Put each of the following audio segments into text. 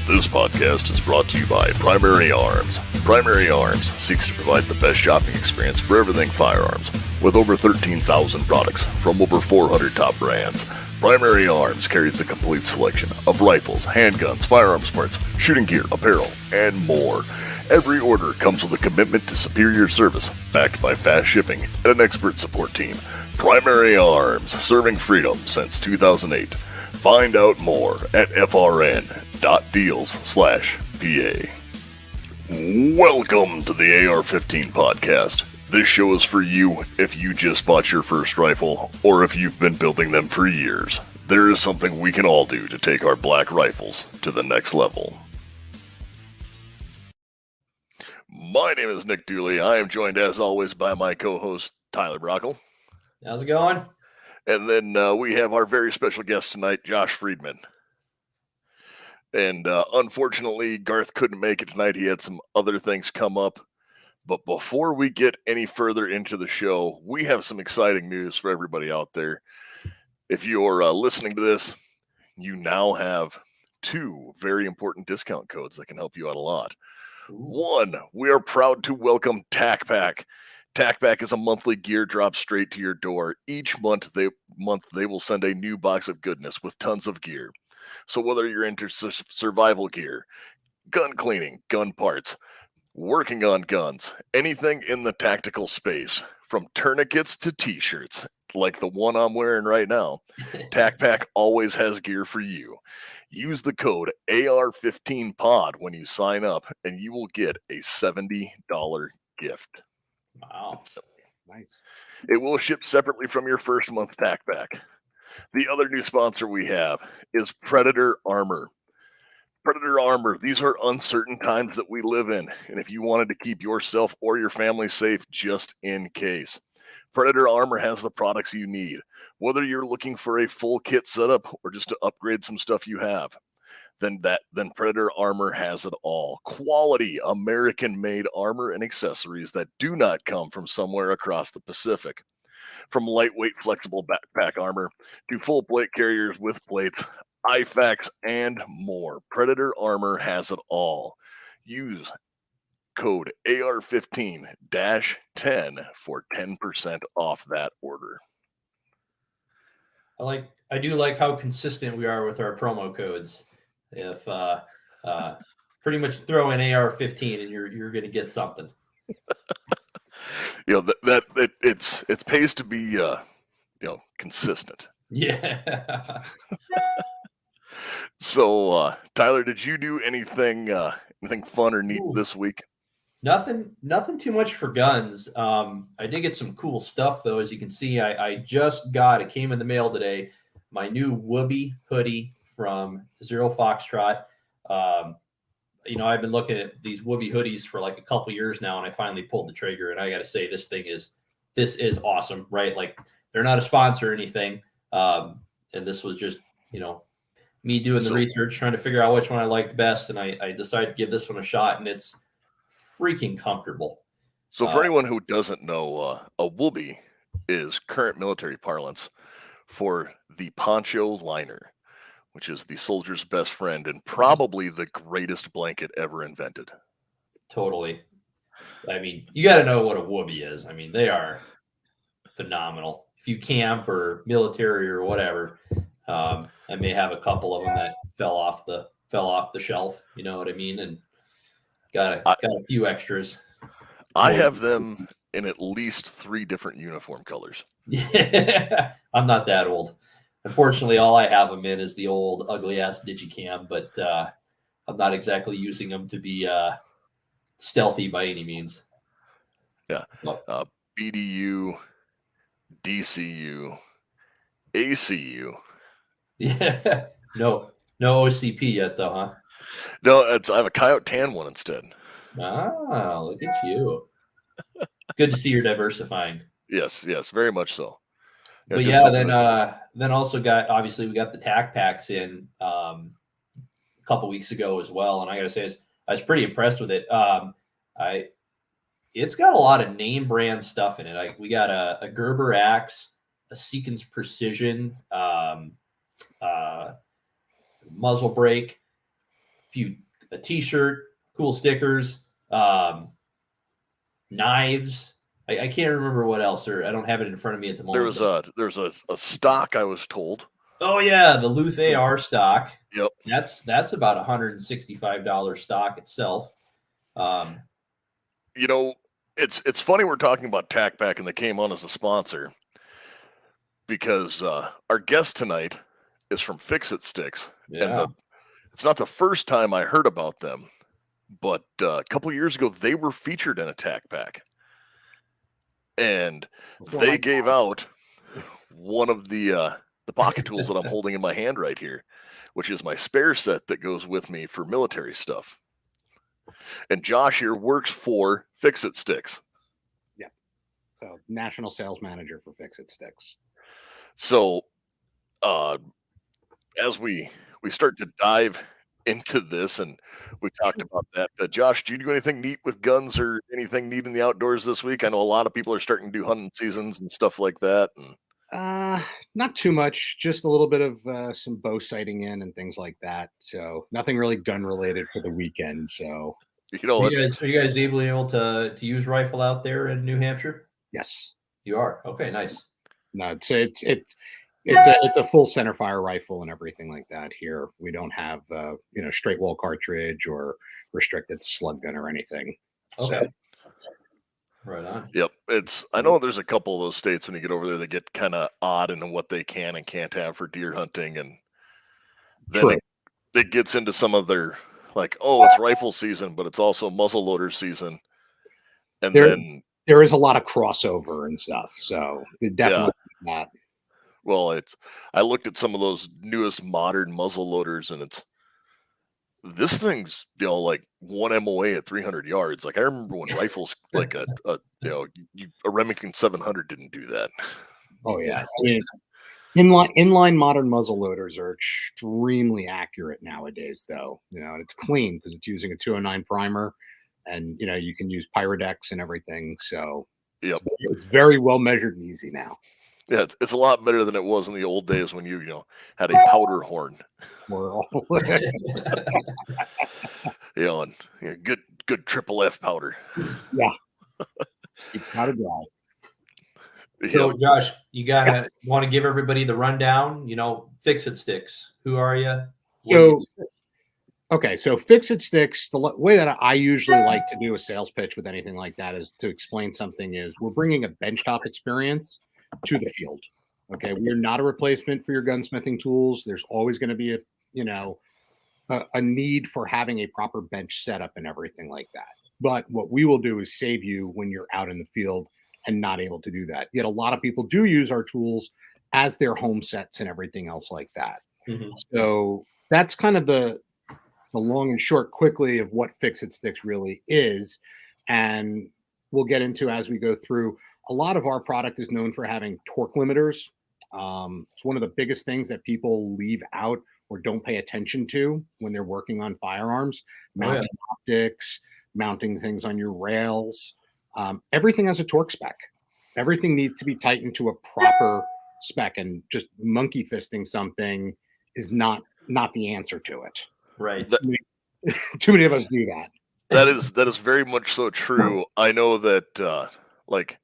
This podcast is brought to you by Primary Arms. Primary Arms seeks to provide the best shopping experience for everything firearms. With over 13,000 products from over 400 top brands, Primary Arms carries a complete selection of rifles, handguns, firearms parts, shooting gear, apparel, and more. Every order comes with a commitment to superior service, backed by fast shipping and an expert support team. Primary Arms, serving freedom since 2008. Find out more at frn.deals/PA. Welcome to the AR-15 podcast. This show is for you if you just bought your first rifle or if you've been building them for years. There is something we can all do to take our black rifles to the next level. My name is Nick Dooley. I am joined as always by my co-host Tyler Brockle. How's it going? And then we have our very special guest tonight, Josh Friedman. And unfortunately, Garth couldn't make it tonight. He had some other things come up. But before we get any further into the show, we have some exciting news for everybody out there. If you're listening to this, you now have two very important discount codes that can help you out a lot. One, we are proud to welcome TacPack. TacPack is a monthly gear drop straight to your door. Each month they will send a new box of goodness with tons of gear. So whether you're into survival gear, gun cleaning, gun parts, working on guns, anything in the tactical space, from tourniquets to t-shirts, like the one I'm wearing right now, TacPack always has gear for you. Use the code AR-15POD when you sign up, and you will get a $70 gift. Wow. Nice. It will ship separately from your first month TacPack. The other new sponsor we have is Predator Armor. Predator Armor, these are uncertain times that we live in, and if you wanted to keep yourself or your family safe just in case, Predator Armor has the products you need. Whether you're looking for a full kit setup or just to upgrade some stuff you have, then Predator Armor has it all. Quality American-made armor and accessories that do not come from somewhere across the Pacific. From lightweight, flexible backpack armor to full plate carriers with plates, IFAKs, and more, Predator Armor has it all. Use code AR-15-10 for 10% off that order. I do like how consistent we are with our promo codes. If pretty much throw in AR-15 and you're going to get something. It's pays to be consistent. Yeah. So Tyler, did you do anything fun or neat this week? Nothing too much for guns. I did get some cool stuff though. As you can see, I just it came in the mail today, my new Whoopee hoodie from Zero Foxtrot. I've been looking at these Whoopee hoodies for like a couple years now, and I finally pulled the trigger. And I got to say, this is awesome, right? Like, they're not a sponsor or anything, and this was just me doing the research, trying to figure out which one I liked best, and I decided to give this one a shot, and it's freaking comfortable. So for anyone who doesn't know, a Whoopee is current military parlance for the poncho liner, which is the soldier's best friend and probably the greatest blanket ever invented. Totally. I mean, you got to know what a Whoopee is. I mean, they are phenomenal. If you camp or military or whatever, I may have a couple of them that fell off the shelf. You know what I mean? And got a few extras. I have them in at least 3 different uniform colors. Yeah, I'm not that old. Unfortunately, all I have them in is the old ugly-ass Digicam, but I'm not exactly using them to be stealthy by any means. Yeah. BDU, DCU, ACU. Yeah. No OCP yet, though, huh? No, I have a Coyote Tan one instead. Ah, look at you. Good to see you're diversifying. Yes, very much so. But yeah, then also we got the TacPacks in a couple weeks ago as well, and I got to say I was pretty impressed with it. It's got a lot of name brand stuff in it. We got a Gerber axe, a Seekins Precision muzzle brake, a T-shirt, cool stickers, knives. I can't remember what else, or I don't have it in front of me at the moment. There's a stock, I was told. Oh yeah, the Luth AR stock. Yep. That's about $165 stock itself. You know, it's funny we're talking about TacPack and they came on as a sponsor because our guest tonight is from Fix It Sticks, and Yeah. it's not the first time I heard about them, but a couple of years ago they were featured in a TacPack, and they gave out one of the pocket tools that I'm holding in my hand right here, which is my spare set that goes with me for military stuff. And Josh here works for Fix It Sticks. Yeah. So national sales manager for Fix It Sticks. So as we start to dive into this, and we talked about that, Josh, do you do anything neat with guns or anything neat in the outdoors this week? I know a lot of people are starting to do hunting seasons and stuff like that. And Not too much, just a little bit of some bow sighting in and things like that. So nothing really gun related for the weekend. So are you guys able to use rifle out there in New Hampshire? yes, you are. Okay, nice. No, it's a full center fire rifle and everything like that. Here we don't have straight wall cartridge or restricted slug gun or anything. Okay. So, right on. Yep. I know there's a couple of those states when you get over there that get kind of odd in what they can and can't have for deer hunting, and then it gets into some of their, like, oh, it's rifle season, but it's also muzzle loader season. And there is a lot of crossover and stuff. So definitely not. Well, I looked at some of those newest modern muzzle loaders, and this thing's like one MOA at 300 yards. Like I remember when rifles like a Remington 700 didn't do that. Oh yeah, I mean, inline modern muzzle loaders are extremely accurate nowadays, though. And it's clean because it's using a 209 primer, and you can use Pyrodex and everything. So it's very well measured and easy now. Yeah, it's a lot better than it was in the old days when you had a powder horn. And good triple F powder. Yeah. Keep powder dry. So Josh, you want to give everybody the rundown, Fix It Sticks. Who are you? So Fix It Sticks, the way that I usually like to do a sales pitch with anything like that is to explain something is we're bringing a benchtop experience to the field. Okay. We're not a replacement for your gunsmithing tools. There's always going to be a need for having a proper bench setup and everything like that. But what we will do is save you when you're out in the field and not able to do that. Yet a lot of people do use our tools as their home sets and everything else like that. Mm-hmm. So that's kind of the long and short quickly of what Fix It Sticks really is. And we'll get into as we go through. A lot of our product is known for having torque limiters. It's one of the biggest things that people leave out or don't pay attention to when they're working on firearms, mounting optics, mounting things on your rails. Everything has a torque spec. Everything needs to be tightened to a proper spec, and just monkey fisting something is not the answer to it. Right. Too many of us do that. That is very much so true. I know that like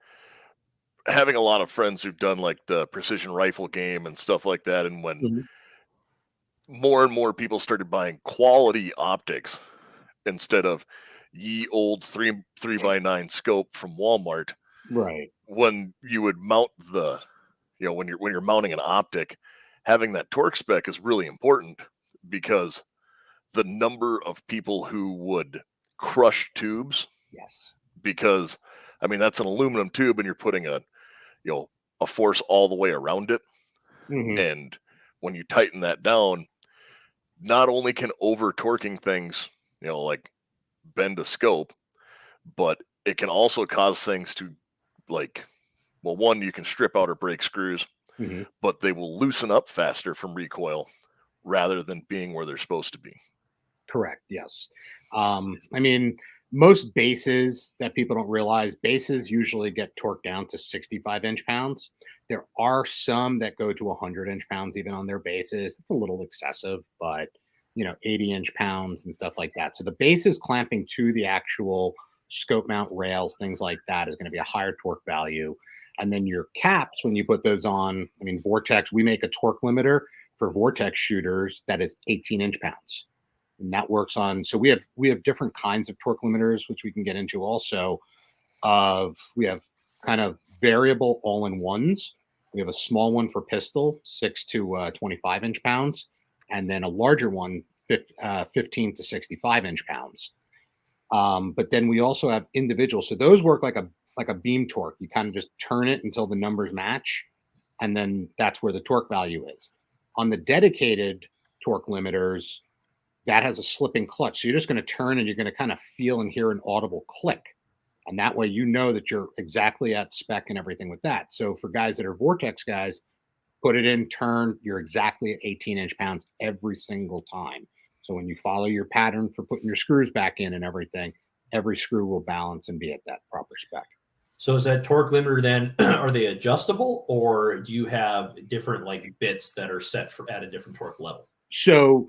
having a lot of friends who've done like the precision rifle game and stuff like that, and when more and more people started buying quality optics instead of ye old 3x9 scope from Walmart, right? When you would mount when you're mounting an optic, having that torque spec is really important, because the number of people who would crush tubes, because I mean that's an aluminum tube and you're putting a force all the way around it, and when you tighten that down, not only can over torquing things like bend a scope, but it can also cause things to, like, well, one, you can strip out or break screws, but they will loosen up faster from recoil rather than being where they're supposed to be. Correct. Yes. I mean, most bases that people don't realize, bases usually get torqued down to 65 inch-pounds. There are some that go to 100 inch-pounds even on their bases. It's a little excessive, but 80-inch pounds and stuff like that. So the base is clamping to the actual scope mount rails, things like that, is going to be a higher torque value. And then your caps, when you put those on, I mean, Vortex, we make a torque limiter for Vortex shooters that is 18 inch pounds. And that works on, so we have different kinds of torque limiters, which we can get into also. We have kind of variable all-in-ones. We have a small one for pistol, 6 to 25 inch pounds, and then a larger one, 15 to 65 inch pounds. But then we also have individual. So those work like a beam torque. You kind of just turn it until the numbers match, and then that's where the torque value is. On the dedicated torque limiters, that has a slipping clutch. So you're just going to turn and you're going to kind of feel and hear an audible click. And that way you know that you're exactly at spec and everything with that. So for guys that are Vortex guys, put it in, turn, you're exactly at 18 inch pounds every single time. So when you follow your pattern for putting your screws back in and everything, every screw will balance and be at that proper spec. So is that torque limiter then, are they adjustable, or do you have different like bits that are set for at a different torque level? So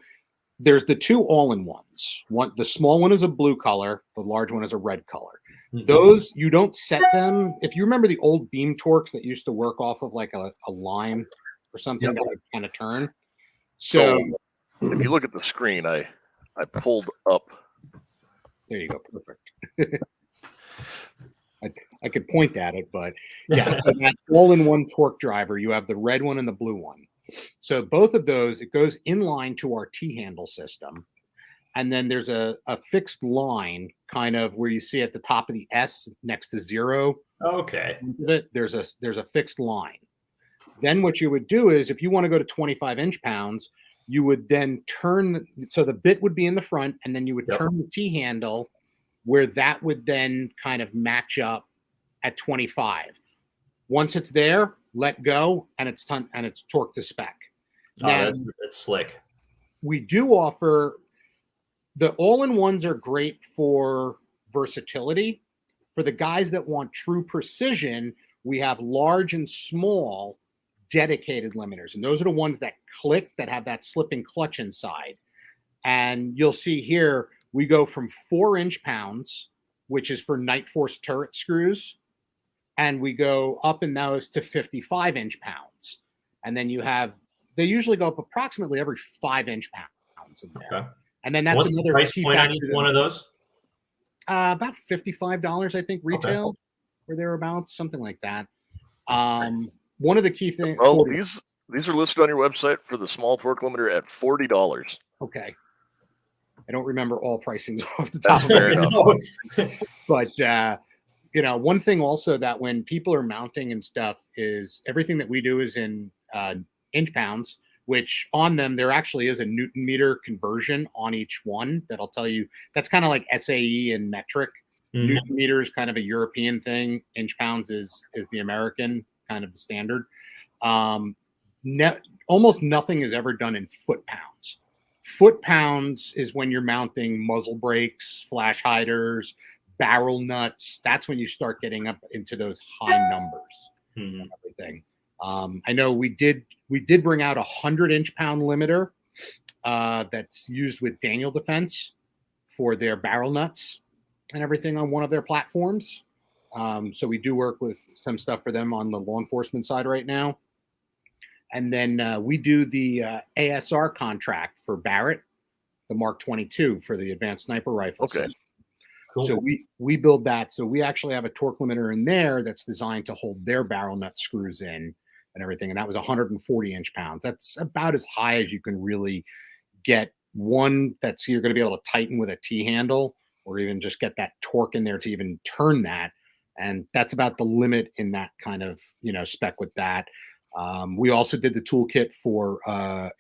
there's the two all-in-ones. The small one is a blue color, the large one is a red color. Mm-hmm. Those, you don't set them. If you remember the old beam torques that used to work off of like a line or something that would kind of turn. So if you look at the screen, I pulled up. There you go. Perfect. I could point at it, but yeah, so that all-in-one torque driver, you have the red one and the blue one. So both of those, it goes in line to our T-handle system. And then there's a fixed line kind of where you see at the top of the S next to 0. Okay. There's a fixed line. Then what you would do is if you want to go to 25 inch pounds, you would then turn. So the bit would be in the front, and then you would turn the T-handle where that would then kind of match up at 25. Once it's there, let go, and it's torque to spec. Now, that's slick. We do offer the all-in-ones are great for versatility. For the guys that want true precision, we have large and small dedicated limiters, and those are the ones that click, that have that slipping clutch inside. And you'll see here we go from 4 inch pounds, which is for Night Force turret screws, and we go up in those to 55 inch pounds. And then they usually go up approximately every 5 inch pounds in there. Okay. And then that's what's another the price point on each one of those? About $55, I think, retail, or thereabouts, something like that. One of the key things. Well, these are listed on your website for the small torque limiter at $40. Okay. I don't remember all pricing off the top of my head. But one thing also that when people are mounting and stuff is everything that we do is in inch pounds, which on them there actually is a Newton meter conversion on each one that'll tell you. That's kind of like SAE and metric. Mm-hmm. Newton meter is kind of a European thing. Inch pounds is the American, kind of the standard. Almost nothing is ever done in foot pounds. Foot pounds is when you're mounting muzzle brakes, flash hiders, barrel nuts. That's when you start getting up into those high numbers and everything. I know we did bring out 100 pound limiter that's used with Daniel Defense for their barrel nuts and everything on one of their platforms. So we do work with some stuff for them on the law enforcement side right now. And then we do the ASR contract for Barrett, the Mark 22 for the advanced sniper rifle. Okay. System. Cool. So we build that. So we actually have a torque limiter in there that's designed to hold their barrel nut screws in and everything. And that was 140 inch pounds. That's about as high as you can really get one that's you're going to be able to tighten with a T-handle, or even just get that torque in there to even turn that. And that's about the limit in that kind of, spec with that. We also did the toolkit for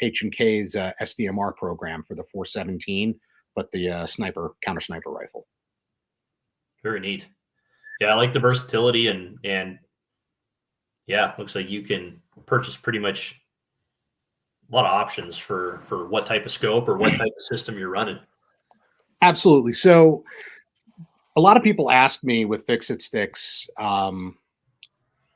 H&K's SDMR program for the 417, but the counter sniper rifle. Very neat. Yeah, I like the versatility and yeah, looks like you can purchase pretty much a lot of options for what type of scope or what type of system you're running. Absolutely. So a lot of people ask me with Fix-It Sticks,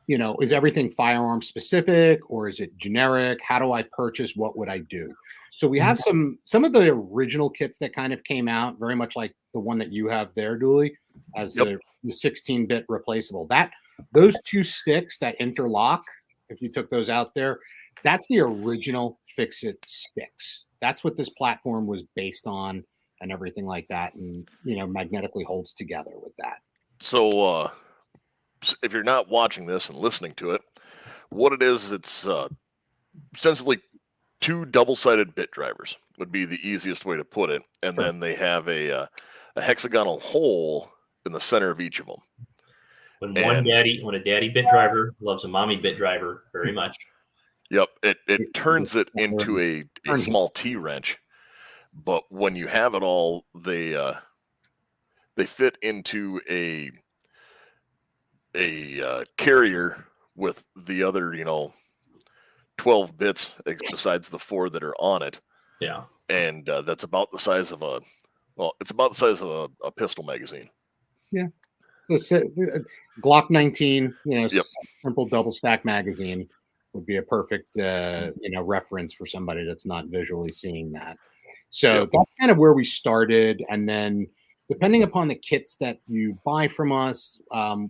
is everything firearm specific or is it generic? How do I purchase? What would I do? So we have some of the original kits that kind of came out, very much like the one that you have there, Dooley, as the 16-bit replaceable. Those two sticks that interlock, if you took those out there, that's the original Fix-It sticks. That's what this platform was based on and everything like that, and magnetically holds together with that. So if you're not watching this and listening to it, what it is, it's ostensibly two double-sided bit drivers would be the easiest way to put it, and then they have a hexagonal hole in the center of each of them. When a daddy bit driver loves a mommy bit driver very much. Yep, it turns it into a small T-wrench, but when you have it all, they fit into a carrier with the other 12 bits besides the 4 that are on it. Yeah, and that's about the size of a pistol magazine. Yeah, so Glock 19, simple double stack magazine would be a perfect reference for somebody that's not visually seeing that. So that's kind of where we started, and then depending upon the kits that you buy from us,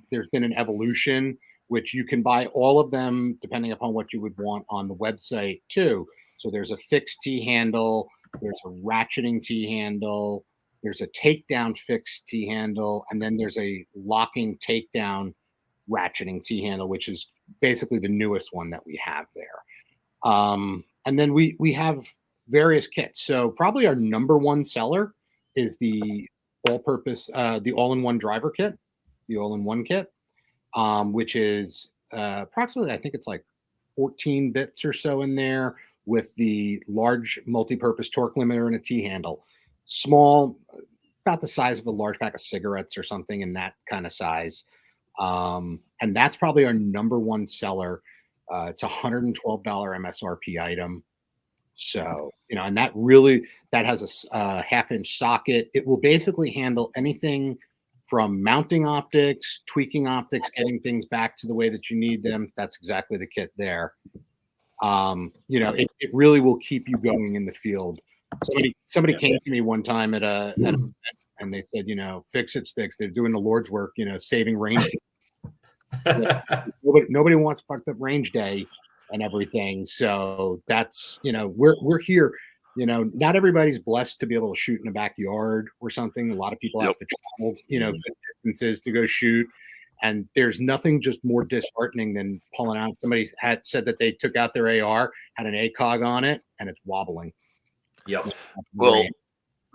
there's been an evolution, which you can buy all of them depending upon what you would want on the website too. So there's a fixed T handle, there's a ratcheting T handle, there's a takedown fixed T handle, and then there's a locking takedown ratcheting T handle, which is basically the newest one that we have there. And then we have various kits. So probably our number one seller is the all-purpose, the all-in-one driver kit, the all-in-one kit, which is approximately, I think it's like 14 bits or so in there, with the large multi-purpose torque limiter and a T handle. Small, about the size of a large pack of cigarettes or something in that kind of size. And that's probably our number one seller. It's a $112 MSRP item. So, and that has a half-inch socket. It will basically handle anything from mounting optics, tweaking optics, getting things back to the way that you need them. That's exactly the kit there. It really will keep you going in the field. Somebody came to me one time at an event, and they said, Fix-It sticks, they're doing the Lord's work, saving range. Nobody wants fucked up range day and everything. So that's, we're here. Not everybody's blessed to be able to shoot in a backyard or something. A lot of people have to travel, good distances to go shoot. And there's nothing just more disheartening than pulling out. Somebody had said that they took out their AR, had an ACOG on it, and it's wobbling. Yep. Well,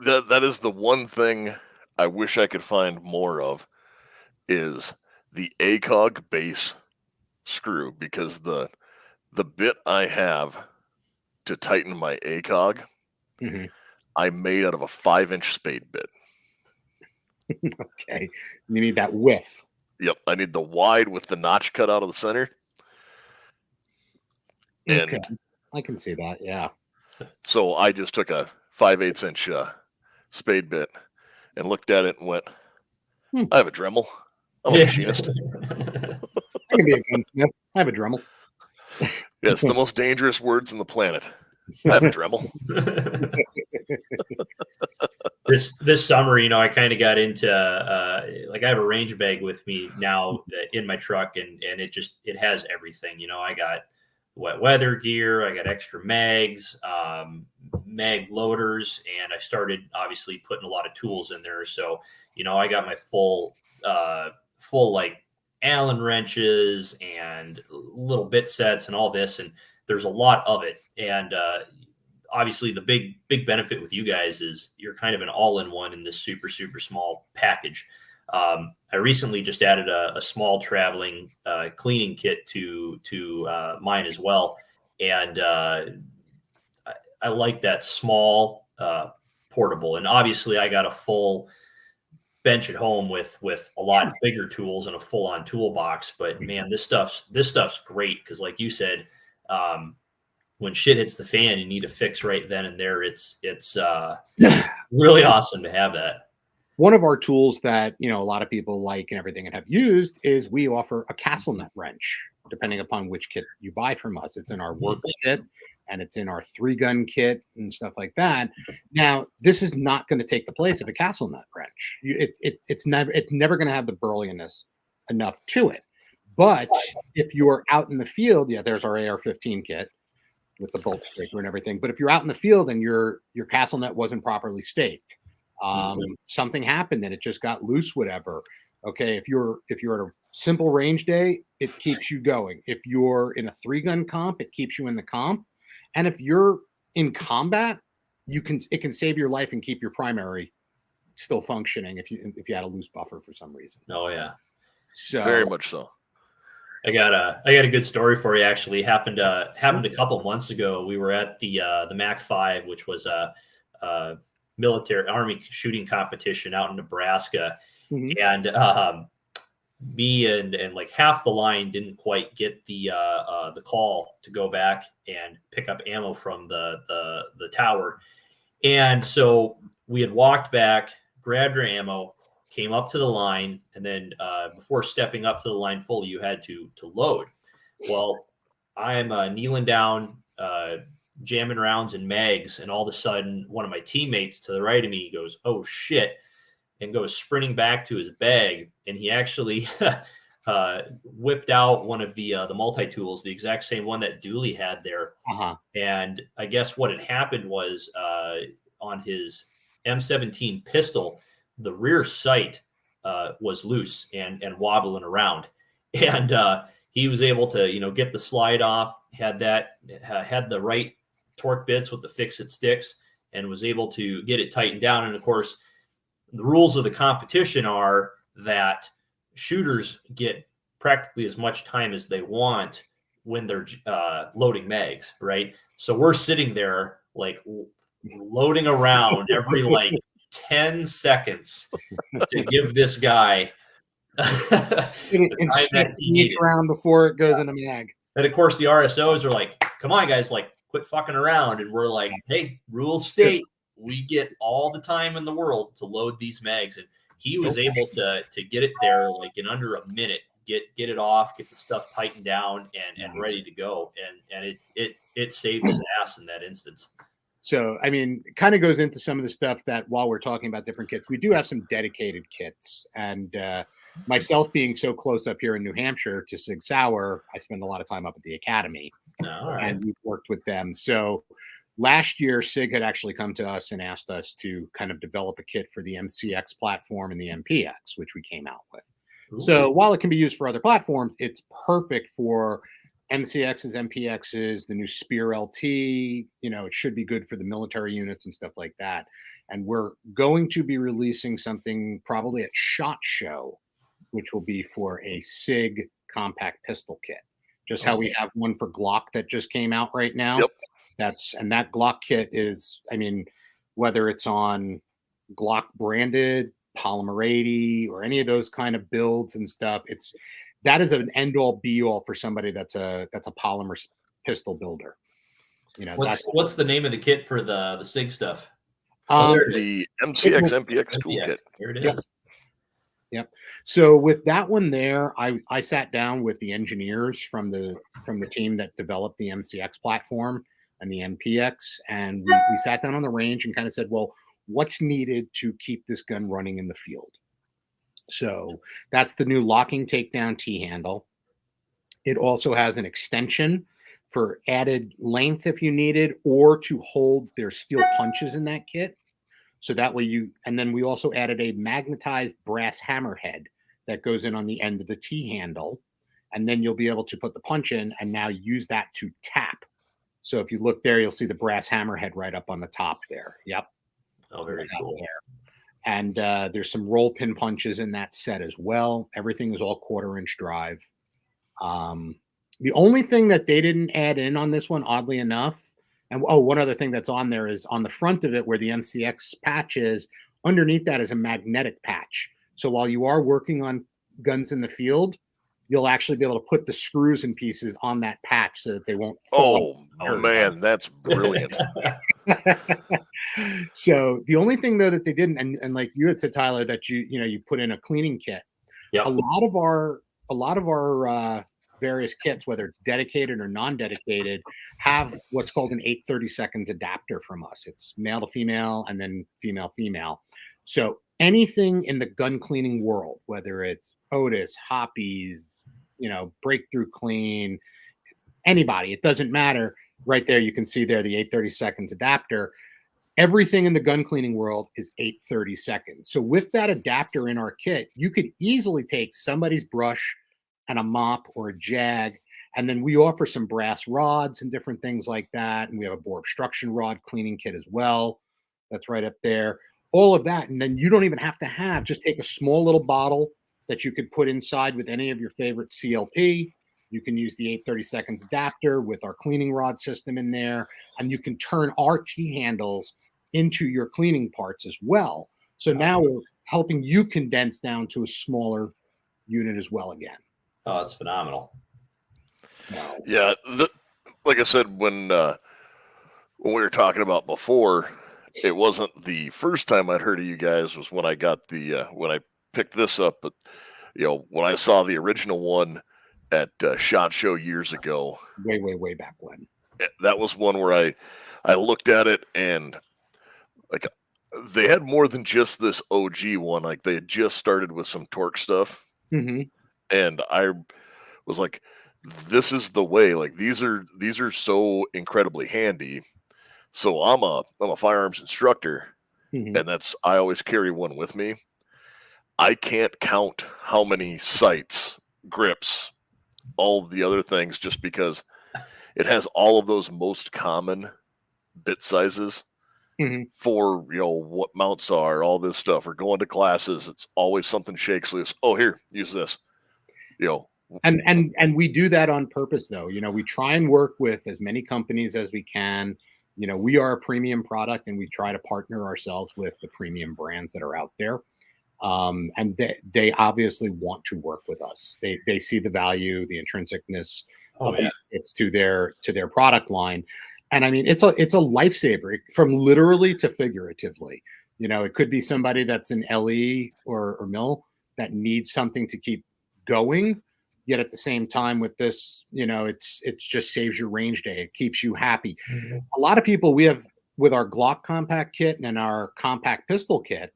that is the one thing I wish I could find more of, is the ACOG base screw, because the bit I have to tighten my ACOG, I made out of a 5-inch spade bit. Okay, you need that width. Yep, I need the wide with the notch cut out of the center. And I can see that, yeah. So I just took a 5/8 inch spade bit and looked at it and went, I have a Dremel. I'm a machinist. I can be a gunsmith. I have a Dremel. Yes, the most dangerous words on the planet. I have a Dremel. This summer, I kind of got into I have a range bag with me now in my truck, and it has everything. I got wet weather gear, I got extra mags, mag loaders, and I started obviously putting a lot of tools in there. So I got my full like Allen wrenches and little bit sets and all this, and there's a lot of it. And obviously the big benefit with you guys is you're kind of an all-in-one in this super, super small package. I recently just added a small traveling cleaning kit to mine as well. And I like that small portable. And obviously I got a full bench at home with a lot bigger tools and a full-on toolbox. But man, this stuff's great, because like you said, when shit hits the fan, you need to fix right then and there. It's really awesome to have that. One of our tools that a lot of people like and everything and have used is we offer a castle nut wrench, depending upon which kit you buy from us. It's in our works kit, and it's in our 3-gun kit and stuff like that. Now, this is not going to take the place of a castle nut wrench. It's never going to have the burliness enough to it. But if you're out in the field, there's our AR-15 kit with the bolt striker and everything. But if you're out in the field and your castle nut wasn't properly staked, something happened and it just got loose, whatever. Okay, if you're at a simple range day, it keeps you going. If you're in a 3-gun comp, it keeps you in the comp. And if you're in combat, it can save your life and keep your primary still functioning if you had a loose buffer for some reason. Oh yeah, so very much so. I got a good story for you. Actually, happened a couple months ago. We were at the MAC 5, which was a military Army shooting competition out in Nebraska. And me and like half the line didn't quite get the call to go back and pick up ammo from the tower. And so we had walked back, grabbed our ammo, came up to the line, and then before stepping up to the line fully, you had to load. Well, I'm kneeling down, jamming rounds and mags, and all of a sudden, one of my teammates to the right of me goes, "Oh shit," and goes sprinting back to his bag, and he actually whipped out one of the multi-tools, the exact same one that Dooley had there. And I guess what had happened was on his M17 pistol, the rear sight was loose and wobbling around, and he was able to get the slide off, had the right torque bits with the fix-it sticks, and was able to get it tightened down. And of course, the rules of the competition are that shooters get practically as much time as they want when they're loading mags, right? So we're sitting there like loading around every like 10 seconds to give this guy each round before it goes into mag. And of course, the RSOs are like, "Come on, guys, like quit fucking around." And we're like, "Hey, rules state we get all the time in the world to load these mags." And he was able to get it there like in under a minute, get it off, get the stuff tightened down and ready to go. And it saved his ass in that instance. So, I mean, it kind of goes into some of the stuff that while we're talking about different kits, we do have some dedicated kits. And myself being so close up here in New Hampshire to Sig Sauer, I spend a lot of time up at the Academy. And we've worked with them. So last year, Sig had actually come to us and asked us to kind of develop a kit for the MCX platform and the MPX, which we came out with. Ooh. So while it can be used for other platforms, it's perfect for MCXs, MPXs, the new Spear LT. It should be good for the military units and stuff like that. And we're going to be releasing something probably at SHOT Show, which will be for a SIG compact pistol kit. Just how we have one for Glock that just came out right now. Yep. That Glock kit is, I mean, whether it's on Glock branded, Polymer 80, or any of those kind of builds and stuff, that is an end all be all for somebody that's a polymer pistol builder. What's the name of the kit for the SIG stuff? The MCX MPX toolkit. Here it is. Yep. So with that one there, I sat down with the engineers from the team that developed the MCX platform and the MPX, and we sat down on the range and kind of said, well, what's needed to keep this gun running in the field? So that's the new locking takedown T-handle. It also has an extension for added length if you needed, or to hold their steel punches in that kit. So that way and then we also added a magnetized brass hammerhead that goes in on the end of the T-handle. And then you'll be able to put the punch in and now use that to tap. So if you look there, you'll see the brass hammerhead right up on the top there. Yep. Oh, very cool. There. And there's some roll pin punches in that set as well. Everything is all 1/4-inch drive. The only thing that they didn't add in on this one, oddly enough, and one other thing that's on there is on the front of it where the MCX patch is, underneath that is a magnetic patch. So while you are working on guns in the field, you'll actually be able to put the screws and pieces on that patch so that they won't fall. Oh man, that's brilliant. So the only thing though that they didn't, and like you had said, Tyler, that you put in a cleaning kit. Yep. A lot of our various kits, whether it's dedicated or non-dedicated, have what's called an 8/32 adapter from us. It's male to female and then female female. So anything in the gun cleaning world, whether it's Otis, Hoppies, Breakthrough Clean, anybody, it doesn't matter. Right there, you can see there the 8/32 adapter. Everything in the gun cleaning world is 8/32. So with that adapter in our kit, you could easily take somebody's brush and a mop or a jag, and then we offer some brass rods and different things like that. And we have a bore obstruction rod cleaning kit as well. That's right up there. All of that. And then you don't even have to just take a small little bottle that you could put inside with any of your favorite CLP. You can use the 8/32 adapter with our cleaning rod system in there, and you can turn our T-handles into your cleaning parts as well. So now we're helping you condense down to a smaller unit as well again. Oh, that's phenomenal. Yeah, like I said, when we were talking about before, it wasn't the first time I'd heard of you guys was when I got when I picked this up. But when I saw the original one at SHOT Show years ago, way back when, that was one where I looked at it and like they had more than just this OG one. Like they had just started with some torque stuff, and I was like, "This is the way." Like these are so incredibly handy. So I'm a firearms instructor, and I always carry one with me. I can't count how many sights, grips, all the other things, just because it has all of those most common bit sizes for what mounts are, all this stuff. Or going to classes, it's always something shakes loose. Oh, here, use this. And we do that on purpose, though. We try and work with as many companies as we can. We are a premium product, and we try to partner ourselves with the premium brands that are out there. And they obviously want to work with us. They see the value, the intrinsicness of it's to their product line. And I mean, it's a lifesaver from literally to figuratively. It could be somebody that's an LE or mill that needs something to keep going. Yet at the same time with this, it's just saves your range day. It keeps you happy. A lot of people we have with our Glock compact kit and our compact pistol kit,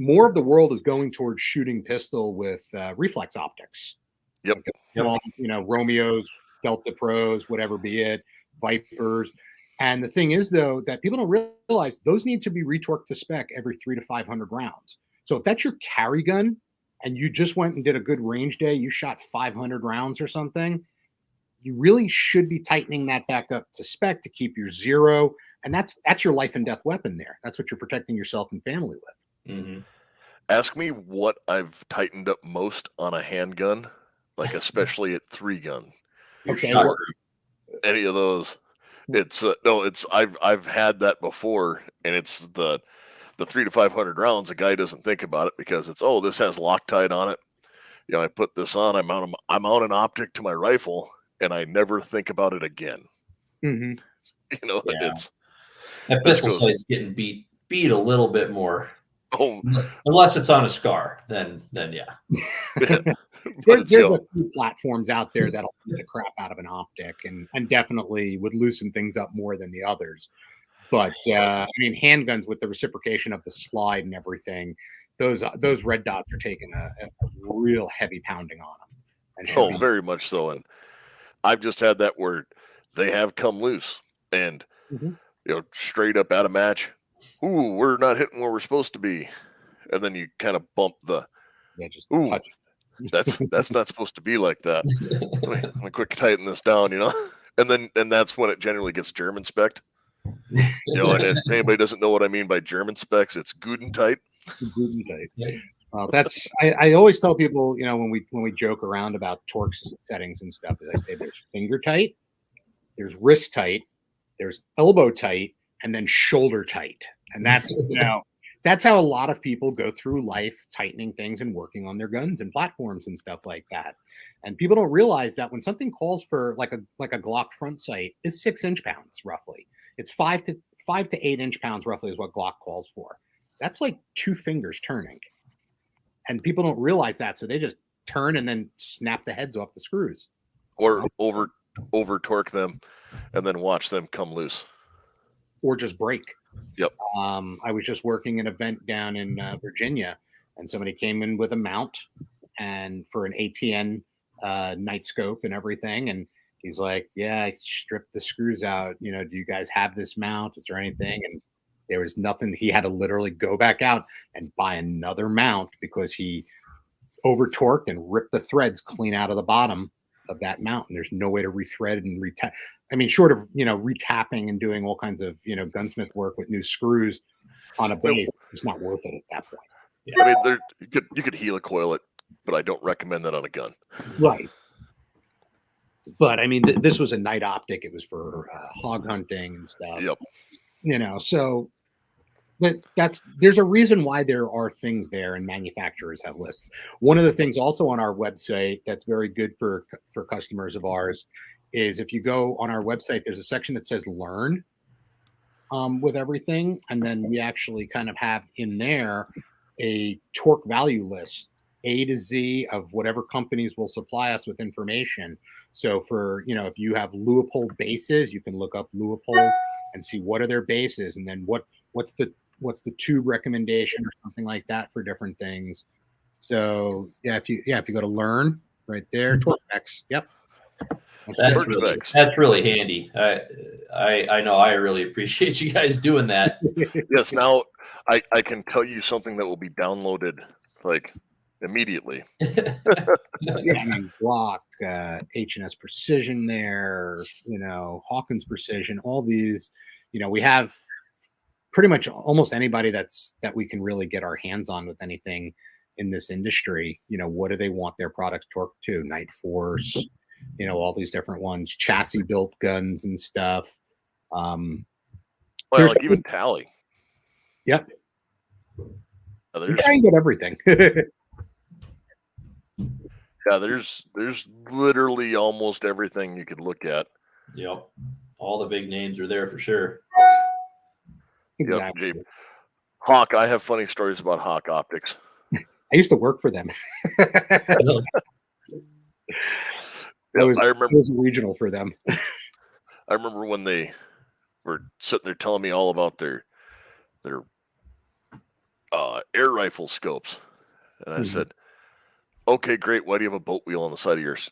more of the world is going towards shooting pistol with reflex optics. Yep. Well, Romeos, Delta Pros, whatever be it, Vipers. And the thing is, though, that people don't realize those need to be retorqued to spec every 300 to 500 rounds. So if that's your carry gun and you just went and did a good range day, you shot 500 rounds or something, you really should be tightening that back up to spec to keep your zero. And that's your life and death weapon there. That's what you're protecting yourself and family with. Ask me what I've tightened up most on a handgun, like especially at 3-gun. Okay. Any of those. It's I've had that before, and it's the 300 to 500 rounds. A guy doesn't think about it because it's, this has Loctite on it. I put this on. I mount an optic to my rifle, and I never think about it again. It's that pistol sight's getting beat a little bit more. Unless it's on a scar, then yeah. There's a few platforms out there that'll beat the crap out of an optic and definitely would loosen things up more than the others. But I mean, handguns with the reciprocation of the slide and everything, those red dots are taking a real heavy pounding on them. Very much so. And I've just had that where they have come loose and straight up at a match. Ooh, we're not hitting where we're supposed to be. And then you kind of bump touch. That's not supposed to be like that. Let me quick tighten this down, and that's when it generally gets German spec'd. And if anybody doesn't know what I mean by German specs, it's Guden tight. Guden tight. That's I always tell people, when we joke around about torque settings and stuff, is I say there's finger tight, there's wrist tight, there's elbow tight, and then shoulder tight. And that's that's how a lot of people go through life, tightening things and working on their guns and platforms and stuff like that. And people don't realize that when something calls for like a Glock front sight is 6 inch-pounds roughly. It's 5 to 8 inch-pounds roughly is what Glock calls for. That's like 2 fingers turning. And people don't realize that, so they just turn and then snap the heads off the screws. Or over torque them and then watch them come loose. Or just break. Yep. I was just working an event down in Virginia, and somebody came in with a mount and for an ATN night scope and everything. And he's like, yeah, I stripped the screws out. You know, do you guys have this mount? Is there anything? And there was nothing. He had to literally go back out and buy another mount because he over torqued and ripped the threads clean out of the bottom of that mount. And there's no way to rethread and retap. I mean, short of, retapping and doing all kinds of, gunsmith work with new screws on a base, it's not worth it at that point. Yeah. I mean, you could helicoil it, but I don't recommend that on a gun. Right. But I mean, this was a night optic. It was for hog hunting and stuff. Yep. So but there's a reason why there are things there and manufacturers have lists. One of the things also on our website that's very good for customers of ours is if you go on our website, there's a section that says learn with everything. And then we actually kind of have in there a torque value list, A to Z of whatever companies will supply us with information. So for, if you have Leupold bases, you can look up Leupold and see what are their bases and then what's the tube recommendation or something like that for different things. So if you go to learn right there, torque specs. Yep. That's really handy. I know I really appreciate you guys doing that. Yes. Now I can tell you something that will be downloaded like immediately. Yeah, I mean, Glock, H&S Precision there, Hawkins Precision, all these, we have pretty much almost anybody that we can really get our hands on with anything in this industry. What do they want their products torqued to? Night Force, all these different ones, chassis built guns and stuff. Like even Tally. Yep. You can get everything. Yeah, there's literally almost everything you could look at. Yep. All the big names are there for sure. Exactly. Yep. Hawk, I have funny stories about Hawk Optics. I used to work for them. I was a regional for them. I remember when they were sitting there telling me all about their air rifle scopes. And I said, okay, great. Why do you have a boat wheel on the side of yours?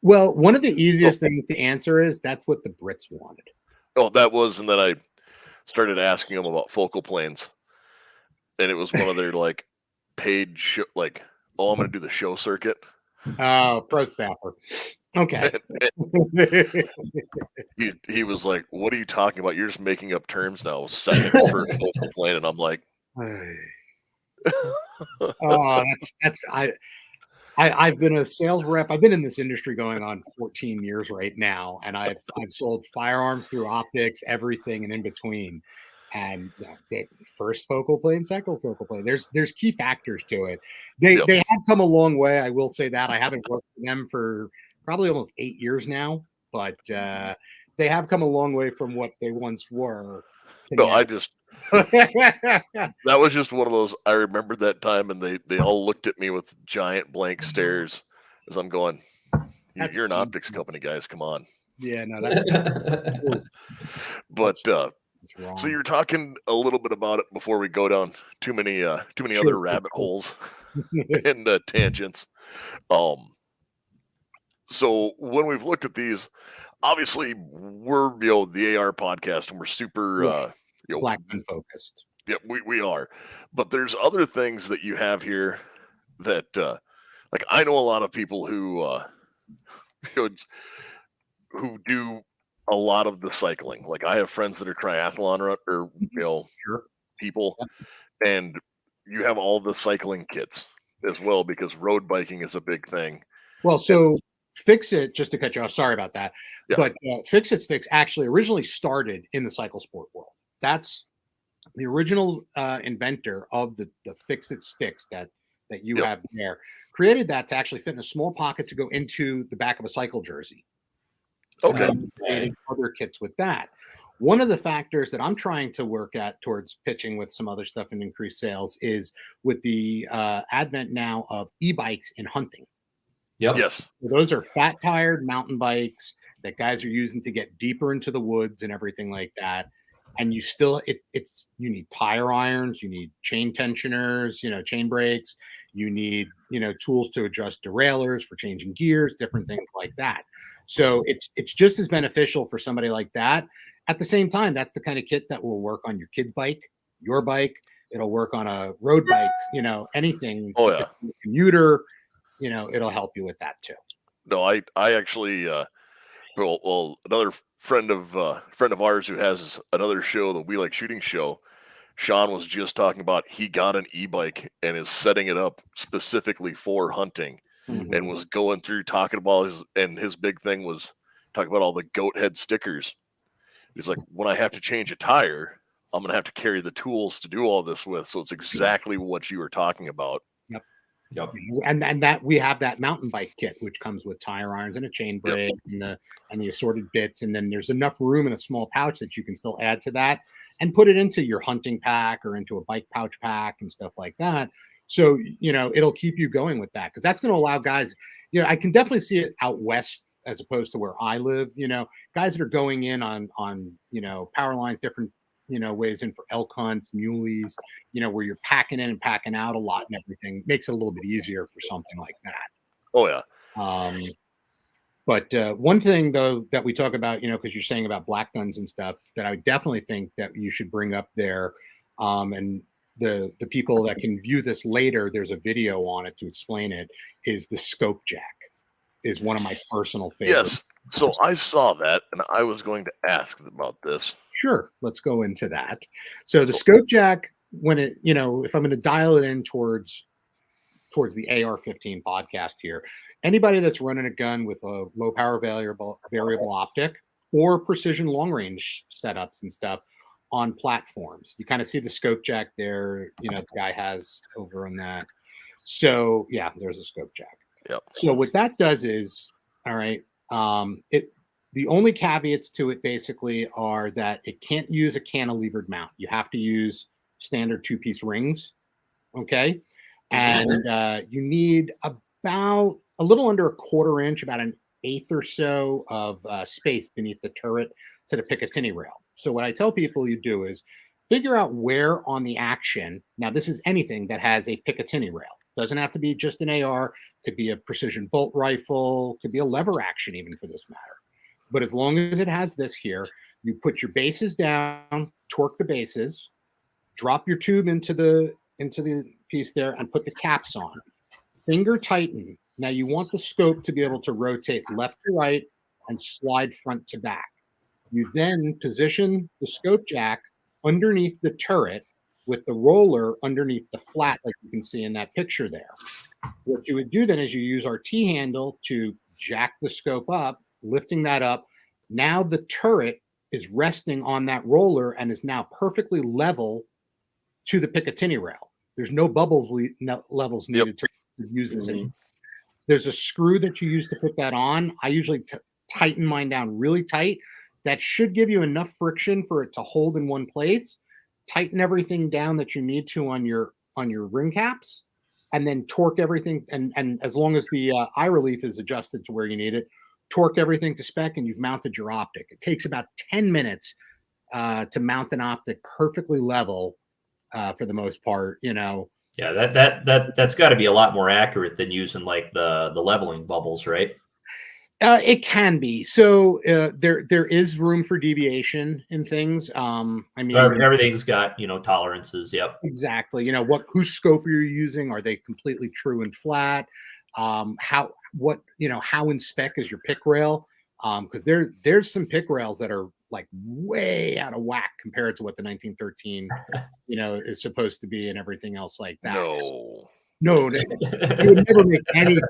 Well, one of the easiest things to answer is that's what the Brits wanted. Oh, that was, and then I started asking them about focal planes. And it was one of their paid show, I'm going to do the show circuit. Oh, pro staffer. Okay. He was like, what are you talking about? You're just making up terms now. Second for focal plane. And I'm like, I've been a sales rep. I've been in this industry going on 14 years right now. And I've sold firearms through optics, everything and in between. And the first focal plane, second focal plane. There's key factors to it. They have come a long way. I will say that. I haven't worked with them for probably almost 8 years now, but they have come a long way from what they once were. No, that was just one of those. I remember that time, and they all looked at me with giant blank stares as I'm going, "You're an optics company, guys. Come on." Yeah, no, that's cool. But so you're talking a little bit about it before we go down too many other rabbit holes and tangents. So when we've looked at these, obviously we're the AR podcast, and we're super black and focused. Yeah, we are. But there's other things that you have here that I know a lot of people who who do a lot of the cycling. Like I have friends that are triathlon people, and you have all the cycling kits as well because road biking is a big thing. Well, so Fix It, just to cut you off, sorry about that. Yeah. But Fix It sticks actually originally started in the cycle sport world. That's the original inventor of the Fix It sticks that you have there. Created that to actually fit in a small pocket to go into the back of a cycle jersey. Okay. Created other kits with that. One of the factors that I'm trying to work at towards pitching with some other stuff and increase sales is with the advent now of e-bikes in hunting. Yep. Yes. So those are fat tired mountain bikes that guys are using to get deeper into the woods and everything like that. And you still it's you need tire irons, you need chain tensioners, chain brakes, you need, tools to adjust derailleurs for changing gears, different things like that. So it's just as beneficial for somebody like that. At the same time, that's the kind of kit that will work on your kid's bike, your bike. It'll work on a road bike, anything. Oh yeah. Commuter, it'll help you with that too. No, I actually well, another friend of ours who has another show, the We Like Shooting show. Sean was just talking about he got an e-bike and is setting it up specifically for hunting, and was going through talking about his big thing was talking about all the goat head stickers. He's like, when I have to change a tire, I'm gonna have to carry the tools to do all this with. So it's exactly what you were talking about. Yep. And that we have that mountain bike kit, which comes with tire irons and a chain brake and the assorted bits. And then there's enough room in a small pouch that you can still add to that and put it into your hunting pack or into a bike pouch pack and stuff like that. So, it'll keep you going with that because that's going to allow guys, I can definitely see it out west as opposed to where I live, guys that are going in on power lines, different ways in for elk hunts, muleys, where you're packing in and packing out a lot and everything makes it a little bit easier for something like that. Oh yeah. But one thing though that we talk about, because you're saying about black guns and stuff, that I definitely think that you should bring up there, and the people that can view this later, there's a video on it to explain it. Is the scope jack is one of my personal favorites. Yes. So I saw that, and I was going to ask about this. Sure, let's go into that. So the scope jack, when it, if I'm going to dial it in towards the AR-15 podcast here, anybody that's running a gun with a low power variable optic or precision long range setups and stuff on platforms, you kind of see the scope jack there. The guy has over on that. So yeah, there's a scope jack. Yep. So what that does is, all right, the only caveats to it basically are that it can't use a cantilevered mount. You have to use standard 2-piece rings. Okay. And you need about a little under a 1/4 inch, about an 1/8 or so of space beneath the turret to the Picatinny rail. So what I tell people you do is figure out where on the action. Now, this is anything that has a Picatinny rail. Doesn't have to be just an AR. Could be a precision bolt rifle. Could be a lever action even for this matter. But as long as it has this here, you put your bases down, torque the bases, drop your tube into the piece there, and put the caps on. Finger tighten. Now you want the scope to be able to rotate left to right and slide front to back. You then position the scope jack underneath the turret with the roller underneath the flat, like you can see in that picture there. What you would do then is you use our T-handle to jack the scope up, lifting that up. Now the turret is resting on that roller and is now perfectly level to the Picatinny rail. There's no levels needed to use this anymore. There's a screw that you use to put that on. I usually tighten mine down really tight. That should give you enough friction for it to hold in one place. Tighten everything down that you need to on your ring caps, and then torque everything. And as long as the eye relief is adjusted to where you need it, torque everything to spec, and you've mounted your optic. It takes about 10 minutes to mount an optic perfectly level for the most part. Yeah, that's got to be a lot more accurate than using like the leveling bubbles, right? It can be. So there is room for deviation in things. I mean, everything's got tolerances. Yep, exactly. Whose scope are you using? Are they completely true and flat? How in spec is your pick rail? Because there's some pick rails that are like way out of whack compared to what the 1913 is supposed to be and everything else like that. No, you would never make anything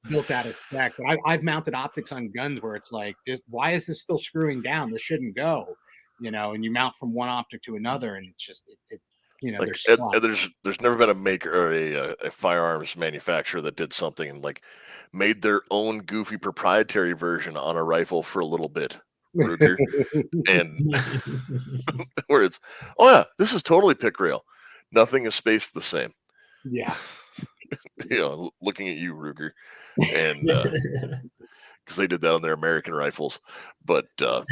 built out of spec. But I've mounted optics on guns where it's like, why is this still screwing down? This shouldn't go, and you mount from one optic to another, and it's just there's never been a maker or a firearms manufacturer that did something and like made their own goofy proprietary version on a rifle for a little bit Ruger, and where it's, oh yeah, this is totally pick rail. Nothing is spaced the same. Yeah. Looking at you, Ruger, and because they did that on their American rifles, but no.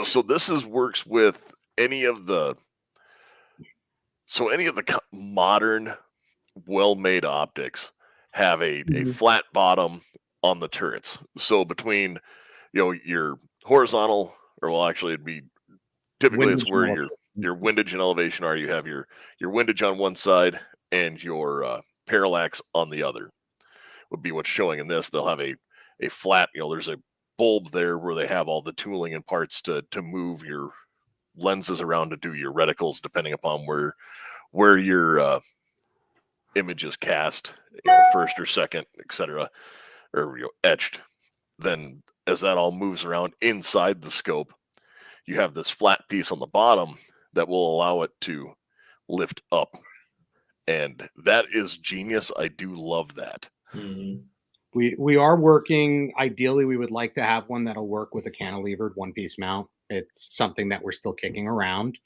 So this works with any of the modern, well-made optics have a flat bottom on the turrets. So between your horizontal, or well, actually it'd be typically it's where your windage and elevation are. You have your windage on one side and your parallax on the other. Would be what's showing in this. They'll have a flat. There's a bulb there where they have all the tooling and parts to move your lenses around to do your reticles, depending upon where your image is cast, first or second, etc., or etched. Then as that all moves around inside the scope, you have this flat piece on the bottom that will allow it to lift up. And that is genius. I do love that. Mm-hmm. We are working. Ideally, we would like to have one that'll work with a cantilevered one-piece mount. It's something that we're still kicking around.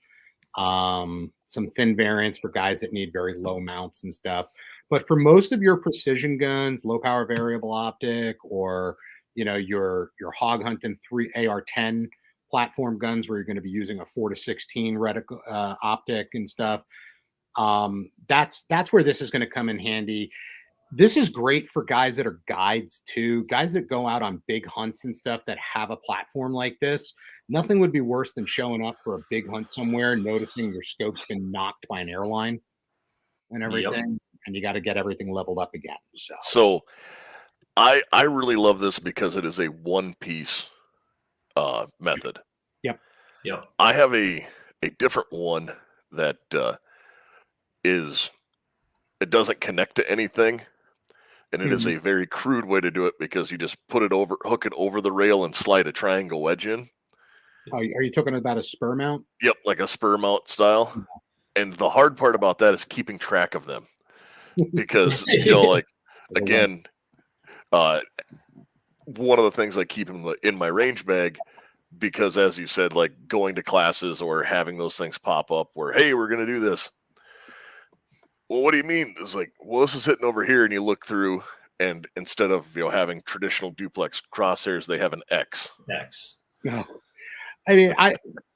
Some thin variants for guys that need very low mounts and stuff. But for most of your precision guns, low power variable optic, or your hog hunting AR-10 platform guns where you're going to be using a 4-16 reticle optic and stuff, that's where this is going to come in handy. This is great for guys that are guides too, guys that go out on big hunts and stuff that have a platform like this. Nothing would be worse than showing up for a big hunt somewhere, noticing your scope's been knocked by an airline and everything, and you got to get everything leveled up again. So I really love this because it is a one-piece method. Yep. I have a different one that it doesn't connect to anything. And it is a very crude way to do it because you just hook it over the rail and slide a triangle wedge in. Oh, are you talking about a spur mount? Yep, like a spur mount style. And the hard part about that is keeping track of them. Because, again, one of the things I keep in my range bag, because as you said, like going to classes or having those things pop up where, hey, we're going to do this. Well, what do you mean? It's like, well, this is hitting over here, and you look through, and instead of having traditional duplex crosshairs, they have an X. No, I mean,